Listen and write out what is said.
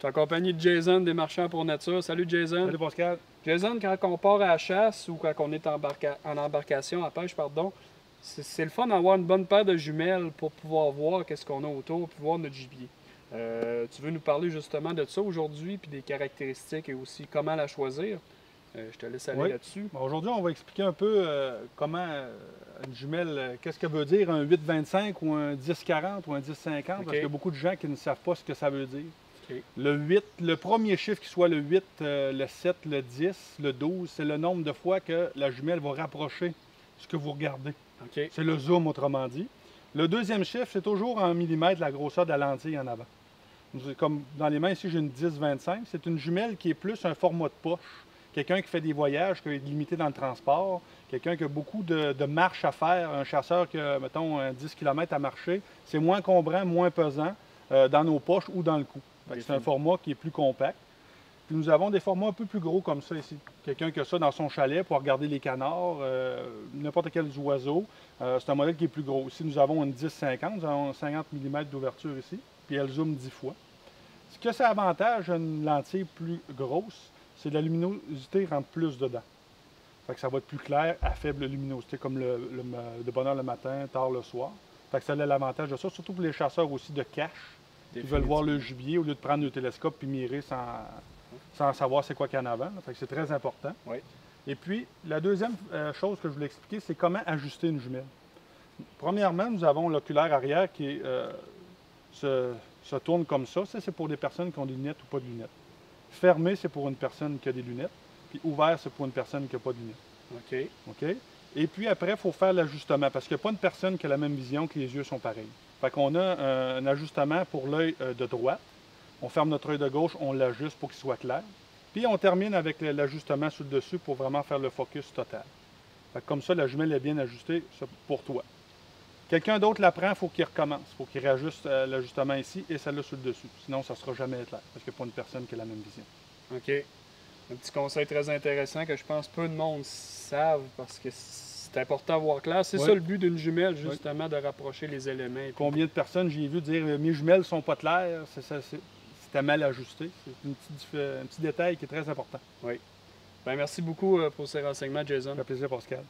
suis en compagnie de Jason des Marchands pour Nature. Salut Jason. Salut Pascal. Jason, quand on part à la chasse ou quand on est en embarcation, à pêche, pardon, c'est le fun d'avoir une bonne paire de jumelles pour pouvoir voir qu'est-ce qu'on a autour, puis voir notre gibier. Tu veux nous parler justement de ça aujourd'hui, puis des caractéristiques et aussi comment la choisir. Je te laisse aller Oui. là-dessus. Bon, aujourd'hui, on va expliquer un peu comment une jumelle, qu'est-ce que veut dire un 8-25 ou un 10-40 ou un 10-50, parce qu'il y a beaucoup de gens qui ne savent pas ce que ça veut dire. Okay. Le 8, le premier chiffre qui soit le 8, le 7, le 10, le 12, c'est le nombre de fois que la jumelle va rapprocher ce que vous regardez. Okay. C'est le zoom, autrement dit. Le deuxième chiffre, c'est toujours en millimètres la grosseur de la lentille en avant. Comme dans les mains, ici, j'ai une 10-25. C'est une jumelle qui est plus un format de poche. Quelqu'un qui fait des voyages, qui est limité dans le transport, quelqu'un qui a beaucoup de marches à faire, un chasseur qui a, mettons, 10 km à marcher, c'est moins encombrant, moins pesant dans nos poches ou dans le cou. C'est un format qui est plus compact. Puis nous avons des formats un peu plus gros comme ça ici. Quelqu'un qui a ça dans son chalet pour regarder les canards, n'importe quel oiseau. C'est un modèle qui est plus gros. Ici, nous avons une 10-50, nous avons 50 mm d'ouverture ici, puis elle zoome 10 fois. Ce que ça avantage une lentille plus grosse, c'est la luminosité rentre plus dedans. Fait que ça va être plus clair à faible luminosité, comme de bonne heure le matin, tard le soir. Fait que ça a l'avantage de ça, surtout pour les chasseurs aussi de cache. Ils veulent voir le gibier au lieu de prendre le télescope et mirer sans savoir c'est quoi qu'il y en a avant. Fait que c'est très important. Oui. Et puis, la deuxième chose que je voulais expliquer, c'est comment ajuster une jumelle. Premièrement, nous avons l'oculaire arrière qui se tourne comme ça. Ça, c'est pour des personnes qui ont des lunettes ou pas de lunettes. Fermé, c'est pour une personne qui a des lunettes. Puis ouvert, c'est pour une personne qui n'a pas de lunettes. OK. OK? Et puis après, il faut faire l'ajustement parce qu'il n'y a pas une personne qui a la même vision que les yeux sont pareils. Fait qu'on a un ajustement pour l'œil de droite. On ferme notre œil de gauche, on l'ajuste pour qu'il soit clair. Puis on termine avec l'ajustement sur le dessus pour vraiment faire le focus total. Fait que comme ça, la jumelle est bien ajustée pour toi. Quelqu'un d'autre la prend, il faut qu'il recommence. Il faut qu'il réajuste l'ajustement ici et celle-là sur le dessus. Sinon, ça ne sera jamais clair parce qu'il n'y a pas une personne qui a la même vision. OK. Un petit conseil très intéressant que je pense peu de monde savent parce que c'est important de voir clair. C'est ça le but d'une jumelle, justement, de rapprocher les éléments. Combien de personnes j'ai vu dire « mes jumelles sont pas claires », c'était mal ajusté. C'est un petit détail qui est très important. Oui. Bien, merci beaucoup pour ces renseignements, Jason. Ça fait plaisir, Pascal.